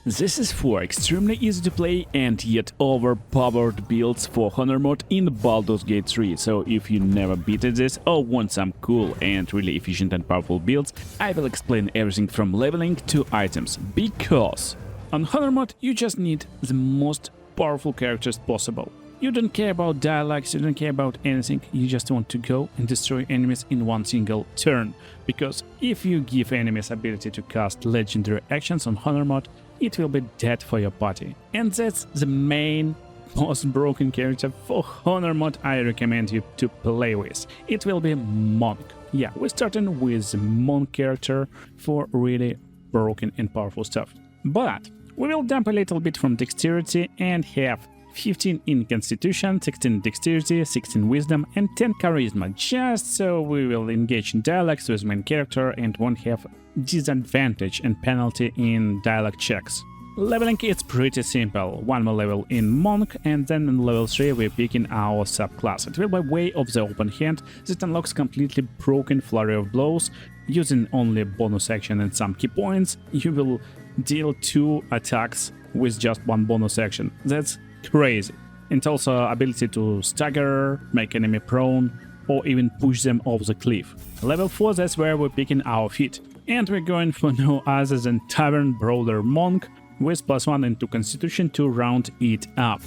This is 4 extremely easy to play and yet overpowered builds for Honor mode in Baldurs Gate 3, so if you never beaten this or want some cool and really efficient and powerful builds, I will explain everything from leveling to items, because on Honor mode you just need the most powerful characters possible. You don't care about dialogues, you don't care about anything, you just want to go and destroy enemies in one single turn, because if you give enemies ability to cast legendary actions on Honor mode, it will be dead for your party. And that's the main most broken character for Honor mode I recommend you to play with. It will be Monk. Yeah, we're starting with the Monk character for really broken and powerful stuff. But we will dump a little bit from dexterity and have 15 in Constitution, 16 Dexterity, 16 Wisdom and 10 Charisma, just so we will engage in dialogues with main character and won't have disadvantage and penalty in dialogue checks. Leveling is pretty simple, one more level in Monk and then in level 3 we're picking our subclass. It will be way of the open hand that unlocks completely broken Flurry of Blows. Using only bonus action and some key points, you will deal 2 attacks with just 1 bonus action. That's crazy. And also ability to stagger, make enemy prone, or even push them off the cliff. Level 4, that's where we're picking our feat. And we're going for no other than Tavern Brawler Monk with +1 into Constitution to round it up.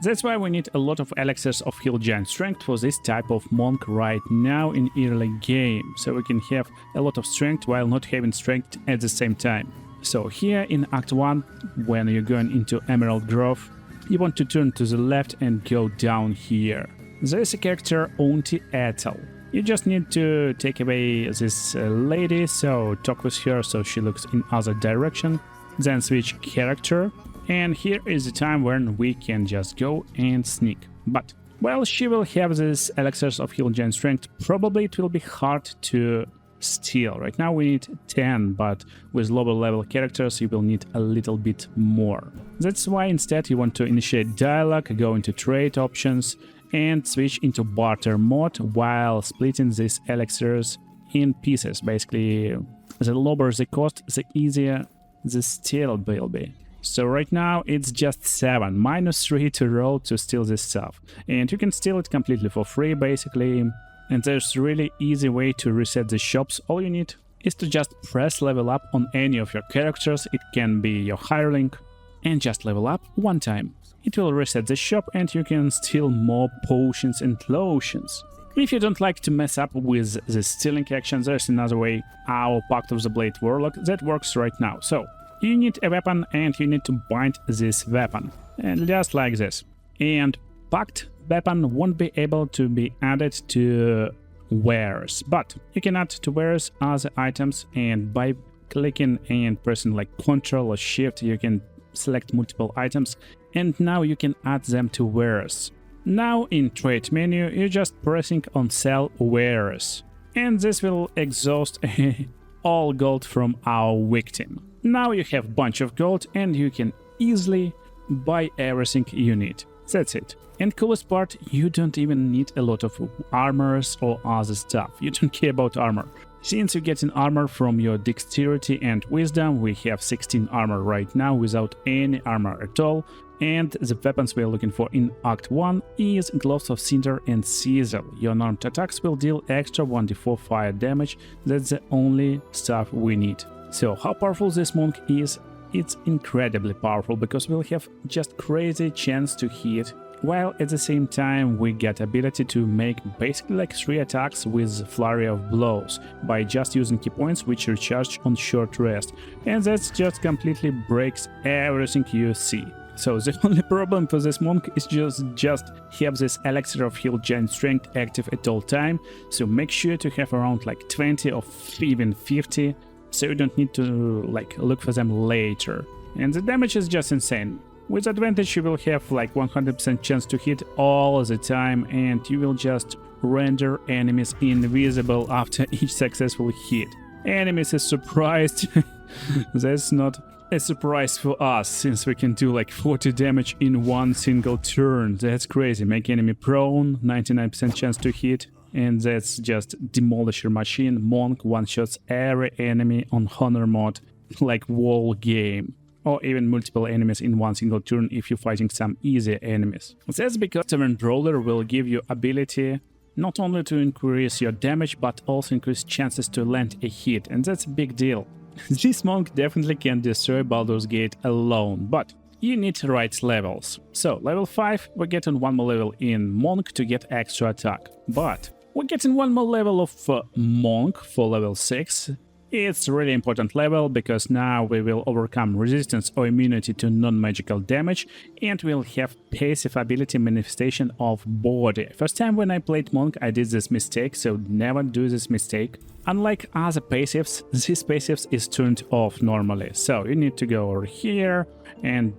That's why we need a lot of elixirs of Heal Giant Strength for this type of Monk right now in early game, so we can have a lot of strength while not having strength at the same time. So here in Act 1, when you're going into Emerald Grove, you want to turn to the left and go down here. There is a character Auntie Ethel. You just need to take away this lady, so talk with her so she looks in other direction, then switch character, and here is the time when we can just go and sneak. But while she will have this elixirs of Heal Giant Strength, probably it will be hard to steal. Right now we need 10, but with lower level characters you will need a little bit more. That's why instead you want to initiate dialogue, go into trade options and switch into barter mode while splitting these elixirs in pieces. Basically, the lower the cost, the easier the steal will be. So right now it's just 7, -3 to roll to steal this stuff. And you can steal it completely for free basically. And there's really easy way to reset the shops. All you need is to just press level up on any of your characters, it can be your hireling, and just level up one time. It will reset the shop and you can steal more potions and lotions. If you don't like to mess up with the stealing action, there's another way, our Pact of the Blade Warlock, that works right now. So, you need a weapon and you need to bind this weapon, and just like this. And Pact weapon won't be able to be added to wares, but you can add to wares other items, and by clicking and pressing like Ctrl or Shift you can select multiple items and now you can add them to wares. Now in trade menu you're just pressing on sell wares, and this will exhaust all gold from our victim. Now you have a bunch of gold and you can easily buy everything you need. That's it. And coolest part, you don't even need a lot of armors or other stuff. You don't care about armor. Since you get an armor from your dexterity and wisdom, we have 16 armor right now without any armor at all. And the weapons we're looking for in Act 1 is Gloves of Cinder and Sizzle. Your unarmed attacks will deal extra 1d4 fire damage. That's the only stuff we need. So how powerful this monk is? It's incredibly powerful because we'll have just crazy chance to hit, while at the same time we get ability to make basically like 3 attacks with Flurry of Blows by just using key points which recharge on short rest, and that just completely breaks everything you see. So the only problem for this monk is just have this elixir of Heal Giant Strength active at all time, so make sure to have around like 20 or even 50, so you don't need to like look for them later. And the damage is just insane. With advantage you will have like 100% chance to hit all the time, and you will just render enemies invisible after each successful hit. Enemies is surprised. That's not a surprise for us, since we can do like 40 damage in one single turn. That's crazy. Make enemy prone, 99% chance to hit, and that's just Demolisher Machine. Monk one-shots every enemy on Honor mode like wall game. or even multiple enemies in one single turn if you're fighting some easy enemies. That's because Tavern Brawler will give you ability not only to increase your damage, but also increase chances to land a hit, and that's a big deal. This monk definitely can destroy Baldur's Gate alone, but you need the right levels. So, level 5, we're getting one more level in Monk to get extra attack. But we're getting one more level of Monk for level 6. It's a really important level, because now we will overcome resistance or immunity to non-magical damage, and we'll have passive ability Manifestation of Body. First time when I played Monk I did this mistake, so never do this mistake. Unlike other passives, this passives is turned off normally, so you need to go over here and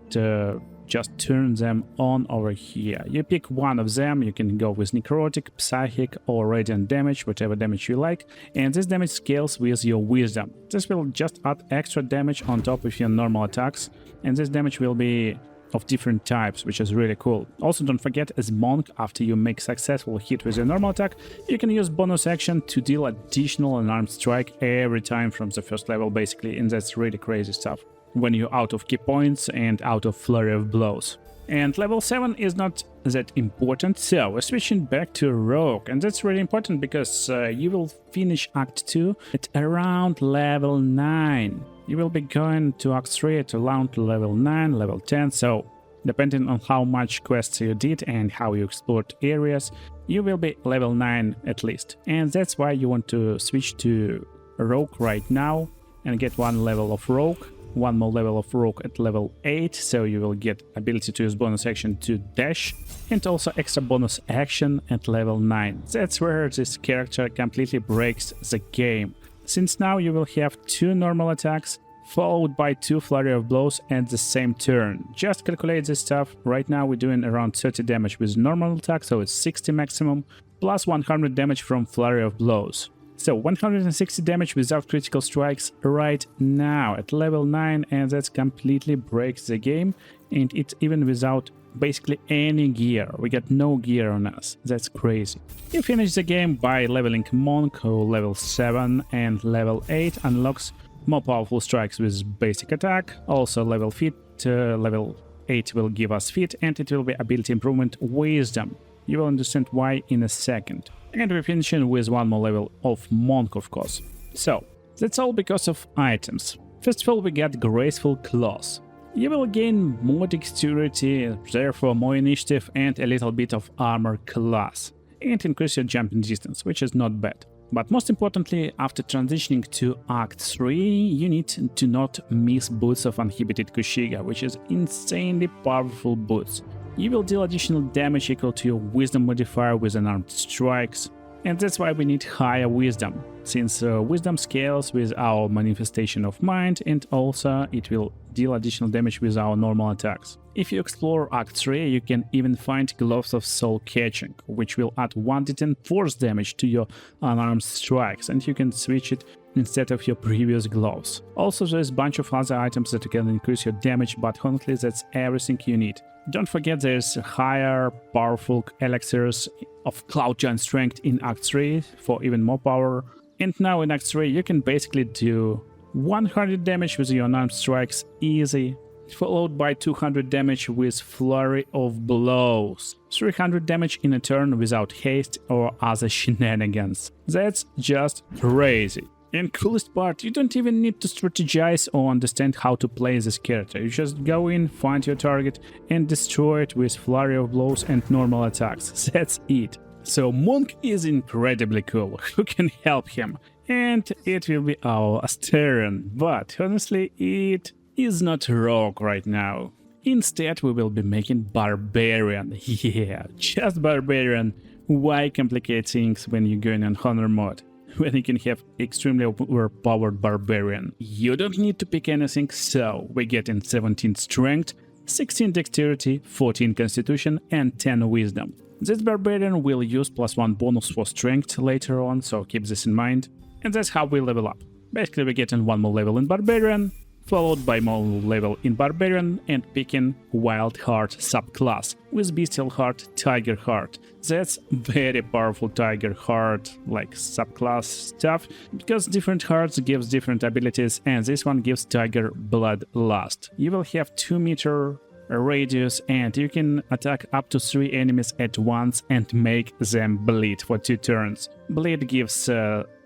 just turn them on over here. You pick one of them, you can go with Necrotic, Psychic or Radiant damage, whatever damage you like, and this damage scales with your Wisdom. This will just add extra damage on top of your normal attacks, and this damage will be of different types, which is really cool. Also, don't forget, as Monk, after you make successful hit with your normal attack, you can use bonus action to deal additional unarmed strike every time from the first level basically, and that's really crazy stuff when you're out of key points and out of flurry of blows. And level 7 is not that important, so we're switching back to Rogue, and that's really important because you will finish Act 2 at around level 9. You will be going to Act 3 at around level 9, level 10, so depending on how much quests you did and how you explored areas, you will be level 9 at least. And that's why you want to switch to Rogue right now and get one level of Rogue. One more level of Rogue at level 8, so you will get ability to use bonus action to dash, and also extra bonus action at level 9. That's where this character completely breaks the game, since now you will have 2 normal attacks, followed by 2 flurry of blows at the same turn. Just calculate this stuff. Right now we're doing around 30 damage with normal attack, so it's 60 maximum, plus 100 damage from flurry of blows. So 160 damage without critical strikes right now at level 9, and that completely breaks the game, and it's even without basically any gear. We got no gear on us. That's crazy. You finish the game by leveling Monk, who level 7 and level 8 unlocks more powerful strikes with basic attack. Also level Fit, level 8 will give us Fit, and it will be ability improvement Wisdom. You will understand why in a second. And we're finishing with one more level of Monk, of course. So, that's all because of items. First of all, we get Graceful Claws. You will gain more dexterity, therefore more initiative and a little bit of armor class. And increase your jumping distance, which is not bad. But most importantly, after transitioning to Act 3, you need to not miss Boots of Uninhibited Kushiga, which is insanely powerful boots. You will deal additional damage equal to your Wisdom modifier with unarmed strikes, and that's why we need higher Wisdom, since Wisdom scales with our Manifestation of Mind, and also it will deal additional damage with our normal attacks. If you explore Act 3, you can even find Gloves of Soul Catching, which will add 1d10 force damage to your unarmed strikes, and you can switch it instead of your previous gloves. Also, there's a bunch of other items that can increase your damage, but honestly that's everything you need. Don't forget there's higher powerful elixirs of Cloud Giant Strength in Act 3 for even more power. And now in Act 3 you can basically do 100 damage with your unarmed strikes easy, followed by 200 damage with Flurry of Blows, 300 damage in a turn without haste or other shenanigans. That's just crazy. And coolest part, you don't even need to strategize or understand how to play this character. You just go in, find your target and destroy it with Flurry of Blows and normal attacks. That's it. So Monk is incredibly cool. Who can help him? And it will be our Asterion, but honestly it is not Rogue right now. Instead we will be making Barbarian. Yeah, just Barbarian. Why complicate things when you're going on Honor mode, when you can have extremely overpowered Barbarian? You don't need to pick anything, so we get in 17 Strength, 16 Dexterity, 14 Constitution and 10 Wisdom. This Barbarian will use +1 bonus for Strength later on, so keep this in mind. And that's how we level up. Basically we get in one more level in Barbarian, followed by more level in Barbarian and picking Wild Heart subclass with Bestial Heart, Tiger Heart. That's very powerful Tiger Heart like subclass stuff, because different hearts gives different abilities, and this one gives Tiger Bloodlust. You will have 2-meter radius and you can attack up to 3 enemies at once and make them bleed for 2 turns. Bleed gives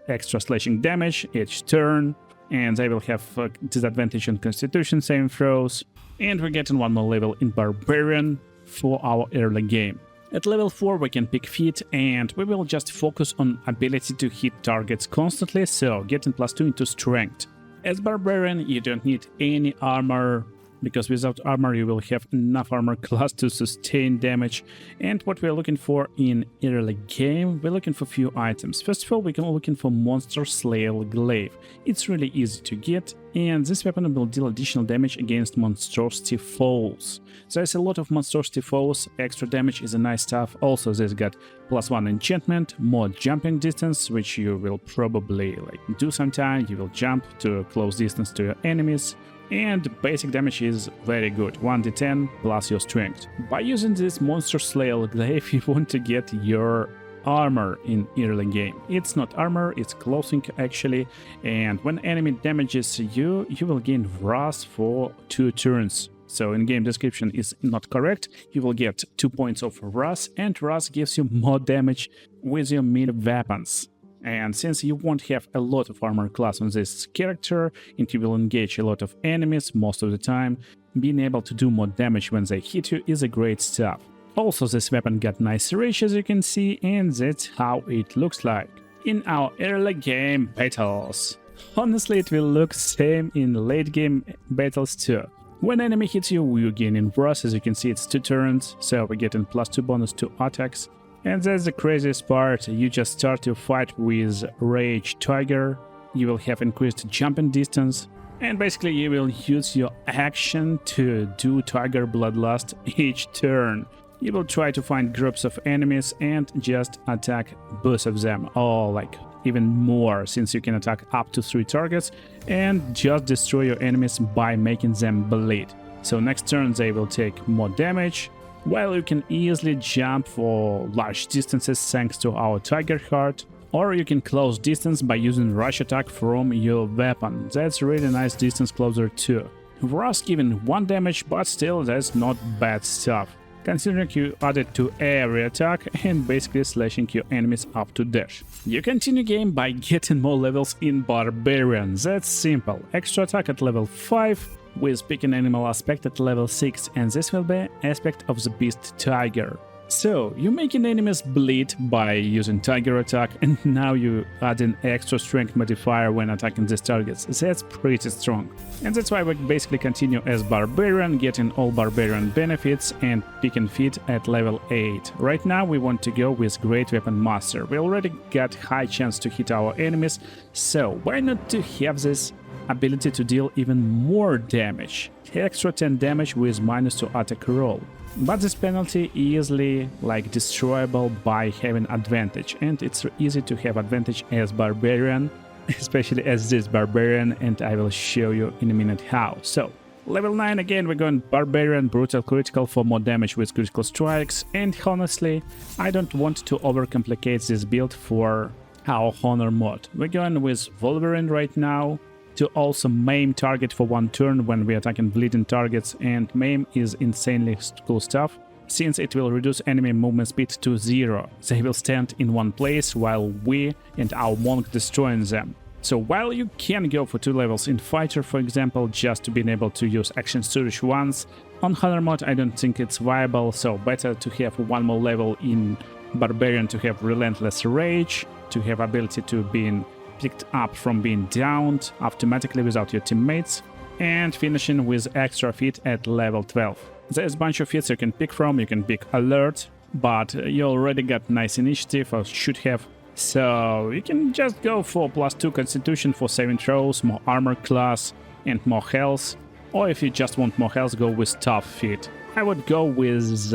extra slashing damage each turn, and they will have disadvantage on Constitution saving throws. And we're getting 1 more level in Barbarian for our early game. At level 4 we can pick Feat, and we will just focus on ability to hit targets constantly, so getting +2 into Strength. As Barbarian you don't need any armor, because without armor you will have enough armor class to sustain damage. And what we're looking for in early game, we're looking for few items. First of all, we're looking for Monster Slayer Glaive. It's really easy to get, and this weapon will deal additional damage against monstrosity foes. There's a lot of monstrosity foes, extra damage is a nice stuff. Also this got +1 enchantment, more jumping distance, which you will probably do sometime. You will jump to a close distance to your enemies. And basic damage is very good, 1d10 plus your strength. By using this Monster Slayer Glaive you want to get your armor in early game. It's not armor, it's clothing actually, and when enemy damages you, you will gain Wrath for 2 turns. So in-game description is not correct. You will get 2 points of Wrath, and Wrath gives you more damage with your melee weapons. And since you won't have a lot of armor class on this character, and you will engage a lot of enemies most of the time, being able to do more damage when they hit you is a great stuff. Also, this weapon got nice reach as you can see, and that's how it looks like in our early game battles. Honestly, it will look same in late game battles too. When enemy hits you, you're gaining Wrath, as you can see it's 2 turns, so we're getting +2 bonus to attacks. And that's the craziest part, you just start your fight with Rage Tiger, you will have increased jumping distance, and basically you will use your action to do Tiger Bloodlust each turn. You will try to find groups of enemies and just attack both of them, or even more, since you can attack up to 3 targets, and just destroy your enemies by making them bleed. So next turn they will take more damage, while you can easily jump for large distances thanks to our Tiger Heart, or you can close distance by using rush attack from your weapon. That's really nice distance closer too. Wrath giving 1 damage, but still that's not bad stuff, considering you added to every attack and basically slashing your enemies up to dash. You continue game by getting more levels in Barbarian. That's simple. Extra attack at level 5, with picking animal aspect at level 6, and this will be aspect of the beast Tiger. So, you're making enemies bleed by using Tiger attack, and now you add an extra strength modifier when attacking these targets. That's pretty strong. And that's why we basically continue as Barbarian, getting all Barbarian benefits and picking Feat at level 8. Right now we want to go with Great Weapon Master. We already got high chance to hit our enemies, so why not to have this ability to deal even more damage, extra 10 damage with -2 attack roll. But this penalty easily destroyable by having advantage, and it's easy to have advantage as Barbarian, especially as this Barbarian, and I will show you in a minute how. So level 9 again, we're going Barbarian, Brutal Critical for more damage with critical strikes, and honestly I don't want to overcomplicate this build for our Honor mod. We're going with Wolverine right now, to also maim target for 1 turn when we're attacking bleeding targets, and maim is insanely cool stuff, since it will reduce enemy movement speed to 0. They will stand in one place while we and our monk destroying them. So while you can go for 2 levels in fighter, for example, just to be able to use action surge once, on Hunter mod I don't think it's viable, so better to have 1 more level in Barbarian to have Relentless Rage, to have ability to be picked up from being downed automatically without your teammates, and finishing with extra feat at level 12. There's a bunch of feats you can pick from. You can pick Alert, but you already got nice initiative, or should have, so you can just go for +2 constitution for saving throws, more armor class and more health, or if you just want more health, go with tough feat. I would go with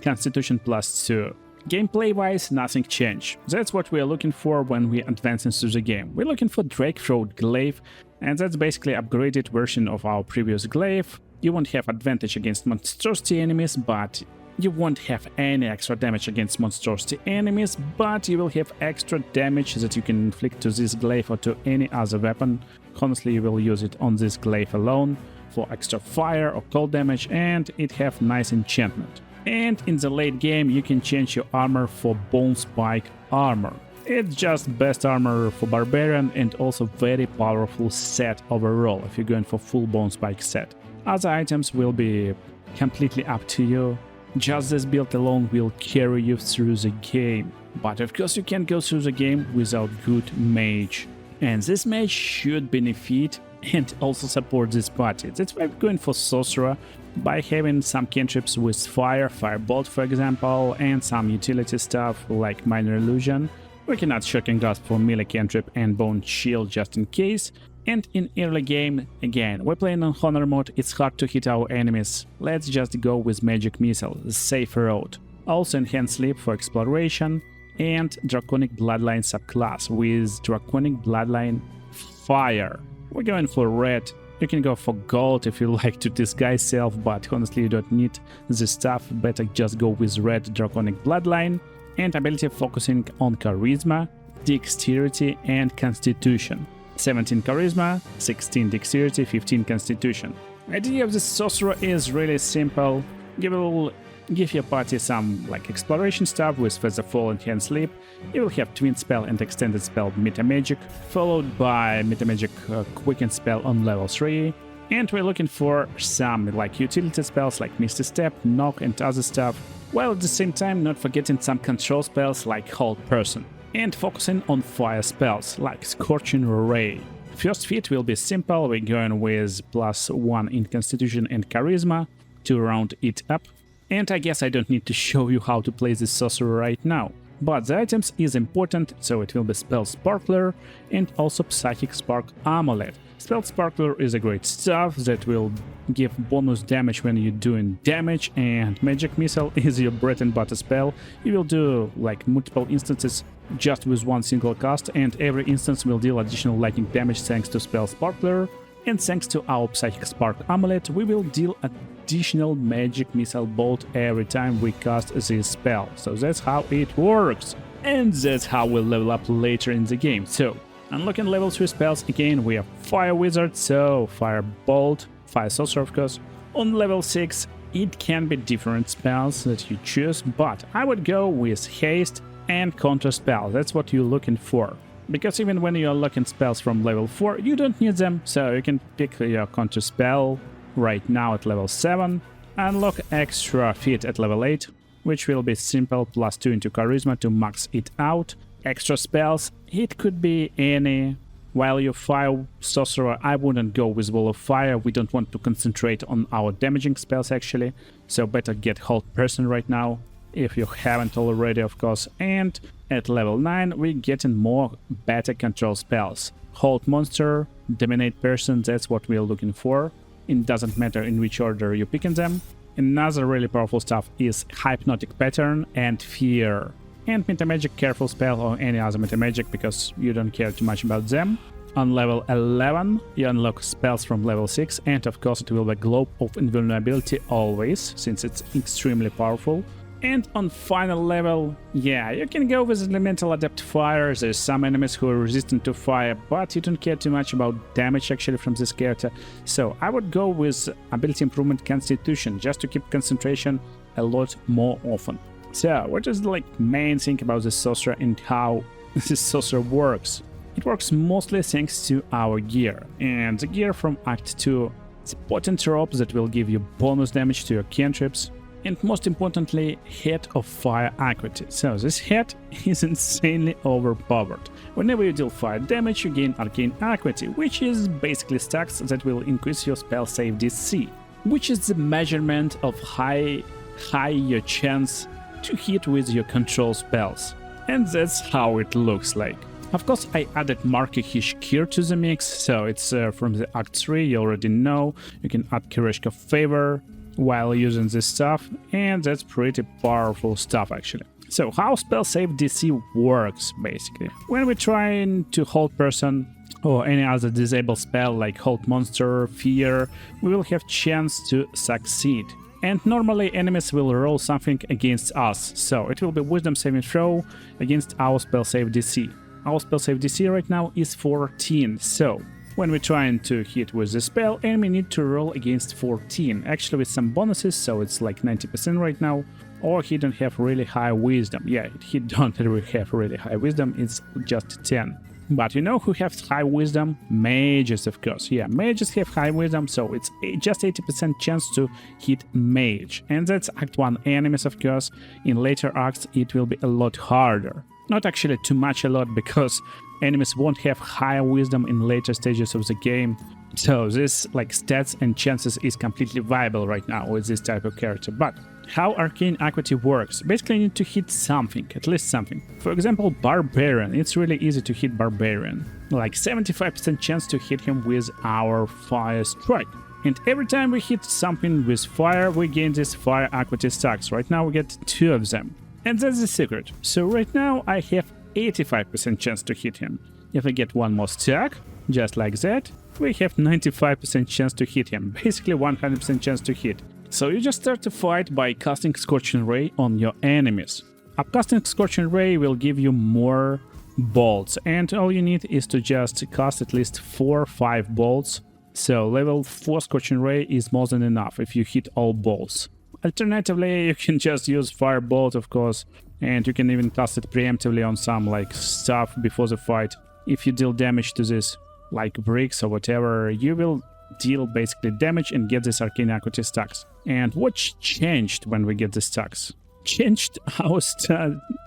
constitution +2. Gameplay-wise, nothing changed. That's what we are looking for when we advance into the game. We're looking for Drake Throat Glaive, and that's basically upgraded version of our previous glaive. You won't have advantage against monstrosity enemies, but you won't have any extra damage against monstrosity enemies, but you will have extra damage that you can inflict to this glaive or to any other weapon. Honestly, you will use it on this glaive alone for extra fire or cold damage, and it have nice enchantment. And in the late game you can change your armor for bone spike armor. It's just best armor for Barbarian and also very powerful set overall if you're going for full bone spike set. Other items will be completely up to you. Just this build alone will carry you through the game. But of course you can't go through the game without good mage. And this mage should benefit and also support this party. That's why I'm going for Sorcerer, by having some cantrips with fire, Firebolt for example, and some utility stuff like Minor Illusion. We can add Shocking Grasp for melee cantrip and Bone Shield just in case. And in early game, again, we're playing on Honor mode, it's hard to hit our enemies. Let's just go with Magic Missile, the safer road. Also Enhanced Sleep for exploration, and Draconic Bloodline subclass with Draconic Bloodline Fire. We're going for red. You can go for gold if you like to disguise self, but honestly you don't need this stuff, better just go with red Draconic Bloodline. And ability focusing on Charisma, Dexterity and Constitution. 17 Charisma, 16 Dexterity, 15 Constitution. The idea of this Sorcerer is really simple. You will give your party some like exploration stuff with Featherfall and Enhanced Sleep. You will have Twin Spell and Extended Spell Meta Magic, followed by Meta Magic Quicken Spell on level 3. And we're looking for some like utility spells like Misty Step, Knock and other stuff, while at the same time not forgetting some control spells like Hold Person. And focusing on fire spells like Scorching Ray. First feat will be simple, we're going with +1 in Constitution and Charisma to round it up. And I guess I don't need to show you how to play this Sorcerer right now. But the items is important, so it will be Spell Sparkler and also Psychic Spark Amulet. Spell Sparkler is a great stuff that will give bonus damage when you're doing damage, and Magic Missile is your bread and butter spell. You will do like multiple instances just with one single cast, and every instance will deal additional lightning damage thanks to Spell Sparkler. And thanks to our Psychic Spark Amulet, we will deal additional Magic Missile Bolt every time we cast this spell. So that's how it works. And that's how we'll level up later in the game. So, unlocking level 3 spells, again we have Fire Wizard, so Fire Bolt, Fire Sorcerer of course. On level 6, it can be different spells that you choose, but I would go with Haste and Counter Spell, that's what you're looking for. Because even when you're unlocking spells from level 4, you don't need them, so you can pick your Counter Spell right now at level 7, unlock extra feat at level 8, which will be simple +2 into Charisma to max it out. Extra spells, it could be any. While you Fire Sorcerer, I wouldn't go with Wall of Fire, we don't want to concentrate on our damaging spells actually, so better get Hold Person right now, if you haven't already of course. And at level 9 we're getting more better control spells. Hold Monster, Dominate Person, that's what we're looking for. It doesn't matter in which order you're picking them. Another really powerful stuff is Hypnotic Pattern and Fear. And Meta Magic Careful Spell or any other Meta Magic because you don't care too much about them. On level 11 you unlock spells from level 6, and of course it will be Globe of Invulnerability always, since it's extremely powerful. And on final level, yeah, you can go with Elemental Adept Fire. There's some enemies who are resistant to fire, but you don't care too much about damage actually from this character. So I would go with Ability Improvement Constitution, just to keep concentration a lot more often. So what is the main thing about this Sorcerer and how this Sorcerer works? It works mostly thanks to our gear, and the gear from Act 2 is a potent rope that will give you bonus damage to your cantrips. And most importantly, Head of Fire Acuity. So this head is insanely overpowered. Whenever you deal fire damage, you gain Arcane Acuity, which is basically stacks that will increase your spell save DC, which is the measurement of high your chance to hit with your control spells. And that's how it looks like. Of course, I added Markihish Kir to the mix, so it's from the Act 3, you already know. You can add Kireshka Favor while using this stuff, and that's pretty powerful stuff actually. So how spell save DC works basically. When we're trying to hold person, or any other disable spell like Hold Monster, Fear, we will have chance to succeed. And normally enemies will roll something against us, so it will be Wisdom saving throw against our spell save DC. Our spell save DC right now is 14, so when we're trying to hit with the spell, enemy need to roll against 14, actually with some bonuses, so it's like 90% right now, or he don't have really high wisdom. Yeah, he don't really have really high wisdom, it's just 10. But you know who has high wisdom? Mages, of course. Yeah, mages have high wisdom, so it's just 80% chance to hit mage. And that's Act 1 enemies, of course. In later acts, it will be a lot harder. Not actually too much a lot, because enemies won't have higher wisdom in later stages of the game. So this like stats and chances is completely viable right now with this type of character. But how Arcane Equity works? Basically you need to hit something, at least something. For example, Barbarian. It's really easy to hit Barbarian. Like 75% chance to hit him with our Fire Strike. And every time we hit something with fire, we gain this Fire Equity stacks. Right now we get 2 of them. And that's the secret. So right now I have 85% chance to hit him. If I get one more stack, just like that, we have 95% chance to hit him. Basically 100% chance to hit. So you just start to fight by casting Scorching Ray on your enemies. Upcasting Scorching Ray will give you more bolts, and all you need is to just cast at least 4 or 5 bolts. So level 4 Scorching Ray is more than enough if you hit all bolts. Alternatively, you can just use Firebolt, of course, and you can even cast it preemptively on some like stuff before the fight. If you deal damage to this, like bricks or whatever, you will deal basically damage and get this Arcane Equity stacks. And what changed when we get the stacks? Changed our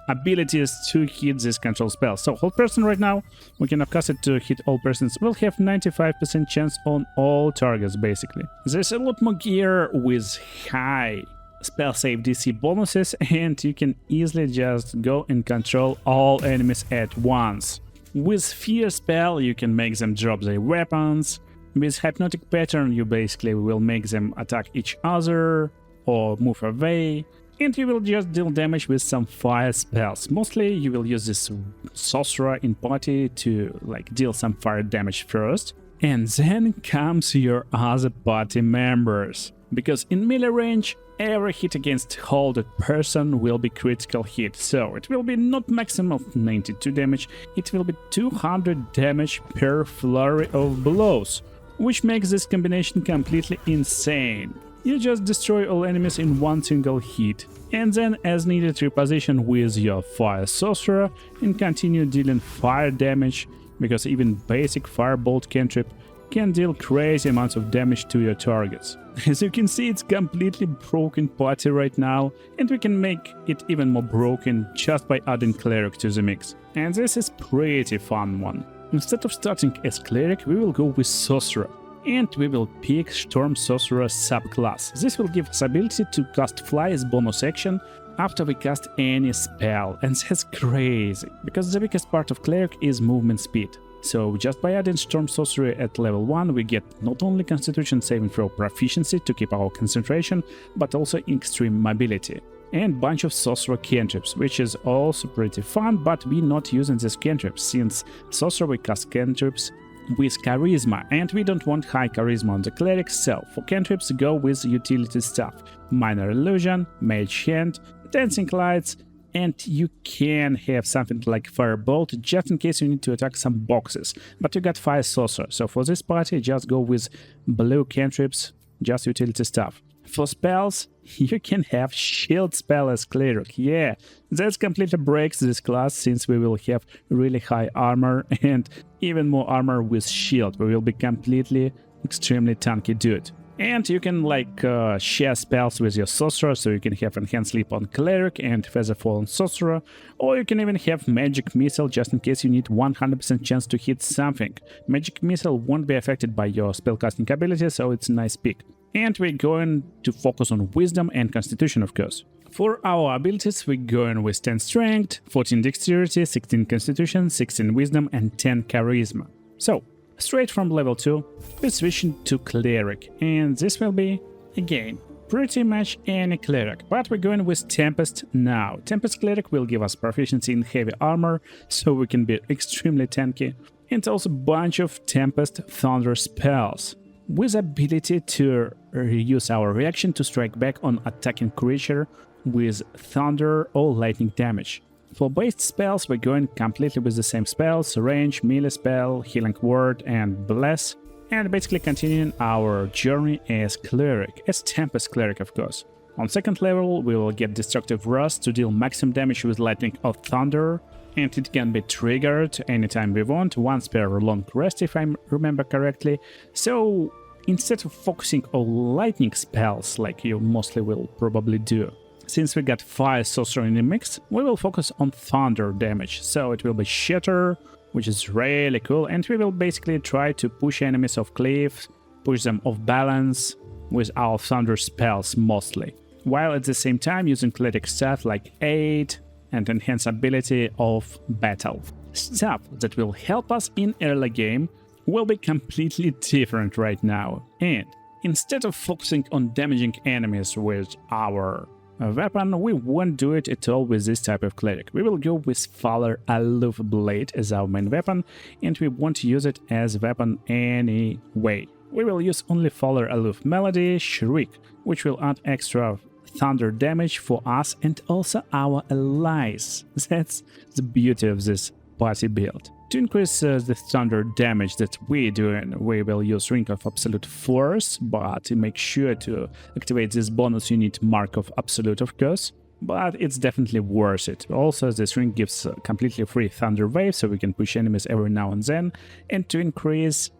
abilities to hit this control spell. So Hold Person right now, we can upcast it to hit all persons. We'll have 95% chance on all targets basically. There's a lot more gear with high spell save DC bonuses, and you can easily just go and control all enemies at once. With Fear spell, you can make them drop their weapons. With Hypnotic Pattern, you basically will make them attack each other or move away. And you will just deal damage with some fire spells. Mostly you will use this Sorcerer in party to like deal some fire damage first. And then comes your other party members. Because in melee range, every hit against holded person will be critical hit, so it will be not maximum of 92 damage, it will be 200 damage per flurry of blows, which makes this combination completely insane. You just destroy all enemies in one single hit, and then as needed reposition with your Fire Sorcerer and continue dealing fire damage, because even basic Firebolt cantrip can deal crazy amounts of damage to your targets. As you can see, it's completely broken party right now, and we can make it even more broken just by adding Cleric to the mix. And this is pretty fun one. Instead of starting as Cleric, we will go with Sorcerer, and we will pick Storm Sorcerer subclass. This will give us ability to cast Fly as bonus action after we cast any spell, and that's crazy, because the biggest part of Cleric is movement speed. So just by adding Storm Sorcery at level 1, we get not only Constitution saving throw proficiency to keep our concentration, but also extreme mobility. And bunch of Sorcerer cantrips, which is also pretty fun, but we're not using these cantrips, since Sorcerer we cast cantrips with Charisma, and we don't want high Charisma on the Cleric, so for cantrips go with utility stuff. Minor Illusion, Mage Hand, Dancing Lights, and you can have something like Firebolt just in case you need to attack some boxes. But you got Fire Sorcerer, so for this party just go with blue cantrips, just utility stuff. For spells, you can have Shield spell as Cleric. Yeah, that completely breaks this class, since we will have really high armor and even more armor with Shield. We will be completely extremely tanky dude. And you can like share spells with your Sorcerer, so you can have Enhanced Sleep on Cleric and Featherfall on Sorcerer, or you can even have Magic Missile just in case you need 100% chance to hit something. Magic Missile won't be affected by your spellcasting ability, so it's a nice pick. And we're going to focus on Wisdom and Constitution, of course. For our abilities, we're going with 10 Strength, 14 Dexterity, 16 Constitution, 16 Wisdom, and 10 Charisma. So, straight from level 2, we're switching to Cleric, and this will be, again, pretty much any Cleric, but we're going with Tempest now. Tempest Cleric will give us proficiency in heavy armor, so we can be extremely tanky, and also a bunch of Tempest Thunder spells, with ability to use our reaction to strike back on attacking creature with thunder or lightning damage. For based spells, we're going completely with the same spells: range, melee spell, healing word, and bless, and basically continuing our journey as Cleric, as Tempest Cleric of course. On second level, we will get Destructive Rust to deal maximum damage with lightning or thunder, and it can be triggered anytime we want, once per long rest if I remember correctly. So instead of focusing on lightning spells like you mostly will probably do, since we got Fire Sorcerer in the mix, we will focus on thunder damage. So it will be Shatter, which is really cool, and we will basically try to push enemies off cliffs, push them off balance with our thunder spells mostly, while at the same time using Cleric stuff like Aid and Enhance ability of Battle. Stuff that will help us in early game will be completely different right now, and instead of focusing on damaging enemies with our weapon, we won't do it at all with this type of Cleric. We will go with Faller Aloof Blade as our main weapon, and we won't use it as a weapon anyway. We will use only Faller Aloof Melody, Shriek, which will add extra thunder damage for us and also our allies. That's the beauty of this party build. To increase the thunder damage that we're doing, we will use Ring of Absolute Force, but to make sure to activate this bonus you need Mark of Absolute of course, but it's definitely worth it. Also, this ring gives completely free Thunder Wave, so we can push enemies every now and then, and to increase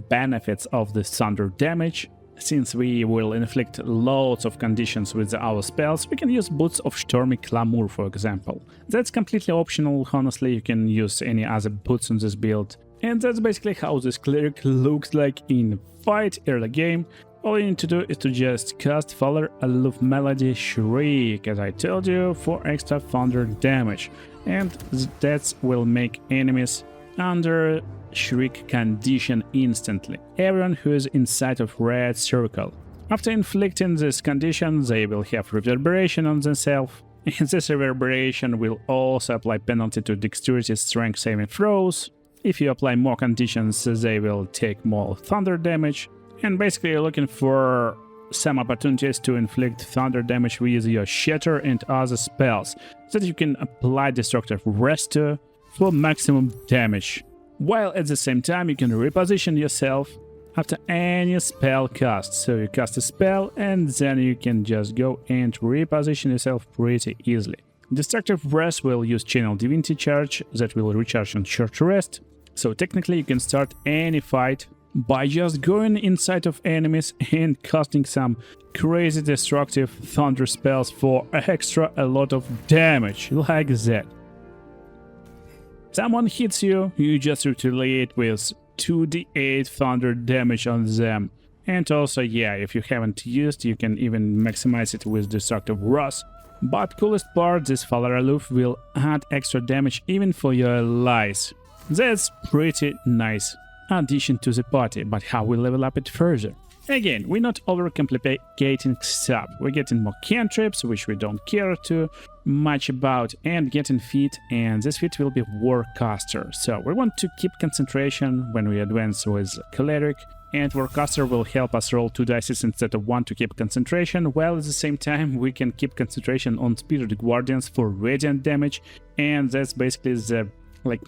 benefits of the thunder damage, since we will inflict loads of conditions with our spells, we can use Boots of Stormy Clamor, for example. That's completely optional, honestly, you can use any other boots on this build. And that's basically how this Cleric looks like in fight early game. All you need to do is to just cast Faller Aloof Melody Shriek, as I told you, for extra thunder damage. And that will make enemies under Shriek condition instantly, everyone who is inside of red circle. After inflicting this condition, they will have reverberation on themselves, and this reverberation will also apply penalty to dexterity strength saving throws. If you apply more conditions, they will take more thunder damage, and basically you're looking for some opportunities to inflict thunder damage with your Shatter and other spells, so that you can apply Destructive Rest to for maximum damage. While at the same time you can reposition yourself after any spell cast. So you cast a spell and then you can just go and reposition yourself pretty easily. Destructive Rest will use Channel Divinity Charge that will recharge on short rest. So technically you can start any fight by just going inside of enemies and casting some crazy destructive thunder spells for a lot of damage, like that. Someone hits you, you just retaliate with 2d8 thunder damage on them. And also, yeah, if you haven't used, you can even maximize it with Destructive Rust. But coolest part, this Faller Aloof will add extra damage even for your allies. That's pretty nice addition to the party, but how we level up it further? Again, we're not overcomplicating stuff. We're getting more cantrips, which we don't care too much about, and getting feat, and this feat will be Warcaster. So we want to keep concentration when we advance with Cleric, and Warcaster will help us roll 2 dice instead of 1 to keep concentration, while at the same time we can keep concentration on Spirit Guardians for radiant damage, and that's basically the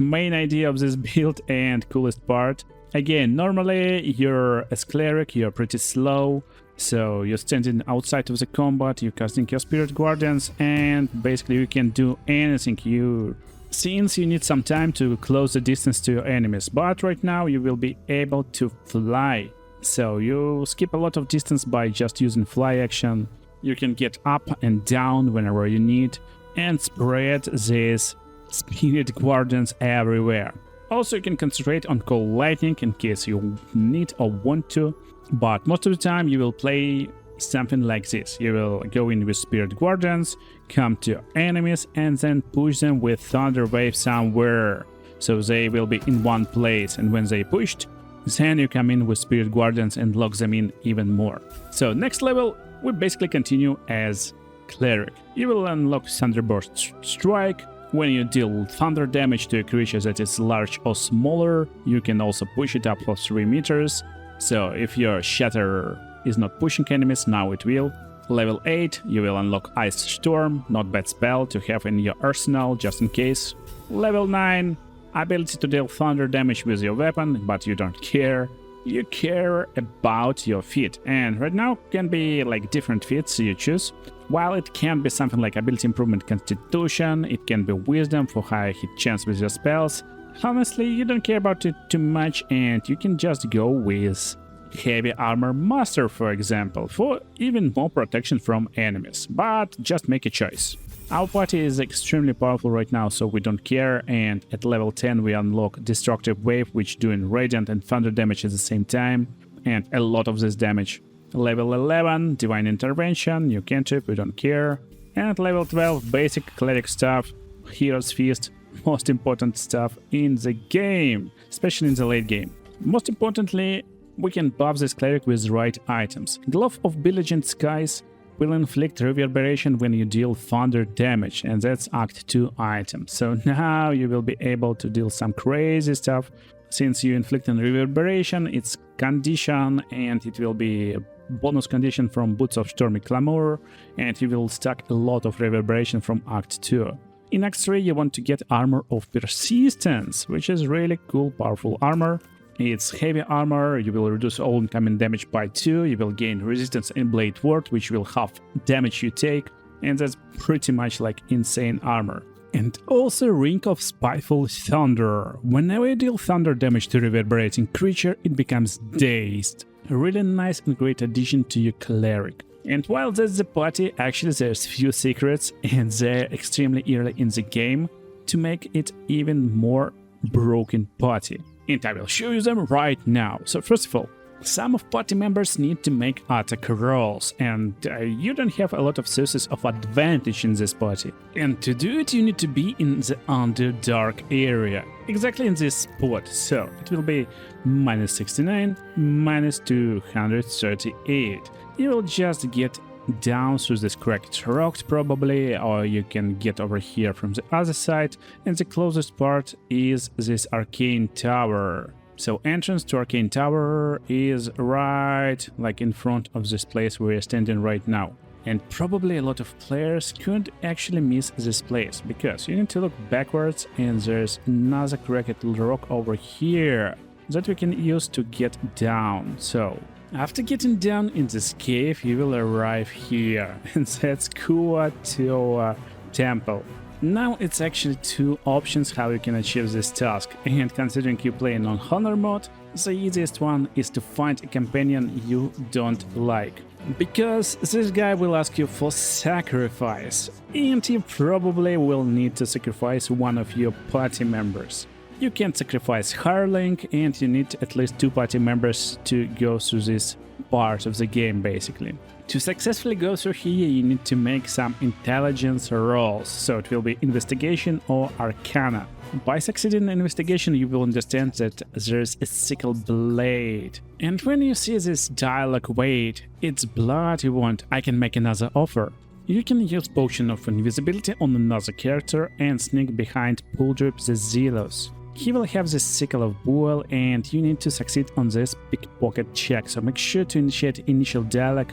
main idea of this build and coolest part. Again, normally you're as Cleric, you're pretty slow, so you're standing outside of the combat, you're casting your Spirit Guardians, and basically you can do anything since you need some time to close the distance to your enemies. But right now you will be able to fly, so you skip a lot of distance by just using fly action. You can get up and down whenever you need, and spread these Spirit Guardians everywhere. Also, you can concentrate on Cold Lightning in case you need or want to, but most of the time you will play something like this. You will go in with Spirit Guardians, come to enemies, and then push them with Thunder Wave somewhere. So they will be in one place, and when they pushed, then you come in with Spirit Guardians and lock them in even more. So next level, we basically continue as Cleric. You will unlock Thunderburst Strike, When you deal thunder damage to a creature that is large or smaller, you can also push it up for 3 meters. So if your Shatter is not pushing enemies, now it will. Level 8, you will unlock Ice Storm, not bad spell to have in your arsenal just in case. Level 9, ability to deal thunder damage with your weapon, but you don't care. You care about your feat, and right now can be like different feats you choose. While it can be something like ability improvement constitution, it can be wisdom for higher hit chance with your spells. Honestly, you don't care about it too much, and you can just go with heavy armor master, for example, for even more protection from enemies, but just make a choice. Our party is extremely powerful right now, so we don't care, and at level 10 we unlock Destructive Wave, which doing radiant and thunder damage at the same time, and a lot of this damage. Level 11, Divine Intervention, new cantrip, we don't care. And level 12, basic cleric stuff, Hero's Feast, most important stuff in the game, especially in the late game. Most importantly, we can buff this cleric with right items. Glove of Billigent Skies will inflict reverberation when you deal thunder damage, and that's Act 2 item. So now you will be able to deal some crazy stuff. Since you inflict an reverberation, it's condition, and it will be a bonus condition from Boots of Stormy Clamor, and you will stack a lot of reverberation from Act 2. In Act 3 you want to get Armor of Persistence, which is really cool, powerful armor. It's heavy armor, you will reduce all incoming damage by 2, you will gain resistance in Blade Ward, which will half damage you take, and that's pretty much like insane armor. And also Ring of Spiteful Thunder. Whenever you deal thunder damage to reverberating creature, it becomes dazed. A really nice and great addition to your cleric. And while that's the party, actually there's few secrets, and they're extremely early in the game to make it even more broken party. And I will show you them right now. So first of all, some of party members need to make attack rolls, and you don't have a lot of sources of advantage in this party. And to do it, you need to be in the Underdark area, exactly in this spot. So it will be minus 69, minus 238. You will just get down through this cracked rock probably, or you can get over here from the other side, and the closest part is this Arcane Tower. So entrance to Arcane Tower is right like in front of this place where we're standing right now. And probably a lot of players could actually miss this place, because you need to look backwards, and there's another cracked rock over here that we can use to get down. So after getting down in this cave, you will arrive here, and that's Kuo-to Temple. Now it's actually 2 options how you can achieve this task, and considering you playing on Honor mode, the easiest one is to find a companion you don't like. Because this guy will ask you for sacrifice, and you probably will need to sacrifice one of your party members. You can't sacrifice Hireling, and you need at least 2 party members to go through this part of the game, basically. To successfully go through here, you need to make some intelligence rolls, so it will be investigation or arcana. By succeeding in investigation, you will understand that there's a sickle blade. And when you see this dialogue, wait, it's blood you want, I can make another offer. You can use Potion of Invisibility on another character and sneak behind Puldrip the Zealous. He will have this Sickle of Buell, and you need to succeed on this pickpocket check, so make sure to initiate initial dialogue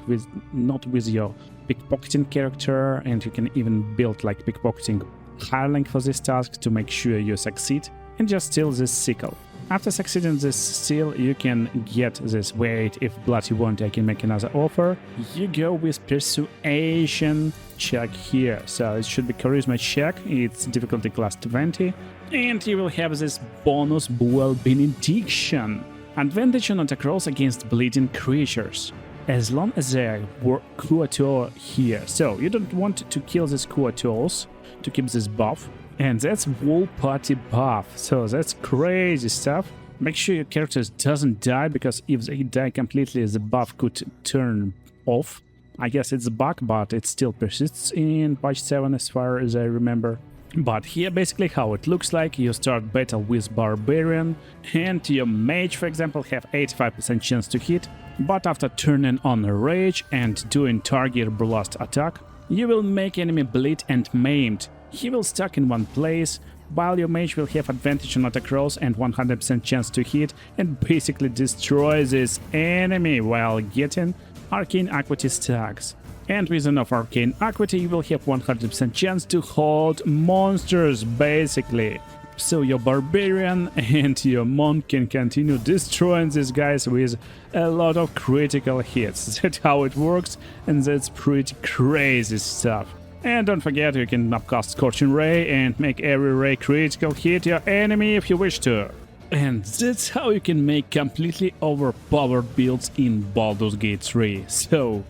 not with your pickpocketing character, and you can even build like pickpocketing hireling for this task to make sure you succeed, and just steal this Sickle. After succeeding this steal, you can get this wait, if blood you want I can make another offer. You go with Persuasion check here, so it should be Charisma check, it's difficulty class 20. And you will have this bonus Buell Benediction. Advantage on attack rolls against bleeding creatures, as long as there were Kuo-to here. So you don't want to kill these Kuo-tos to keep this buff. And that's whole party buff, so that's crazy stuff. Make sure your characters doesn't die, because if they die completely, the buff could turn off. I guess it's a bug, but it still persists in patch 7 as far as I remember. But here basically how it looks like: you start battle with Barbarian, and your mage, for example, have 85% chance to hit, but after turning on Rage and doing target blast attack, you will make enemy bleed and maimed. He will stuck in one place, while your mage will have advantage on attack rolls and 100% chance to hit and basically destroy this enemy while getting arcane equity stacks. And with enough arcane equity you will have 100% chance to hold monsters basically. So your barbarian and your monk can continue destroying these guys with a lot of critical hits. That's how it works, and that's pretty crazy stuff. And don't forget, you can upcast Scorching Ray and make every ray critical hit your enemy if you wish to. And that's how you can make completely overpowered builds in Baldur's Gate 3. So,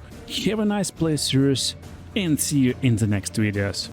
have a nice playthroughs and see you in the next videos.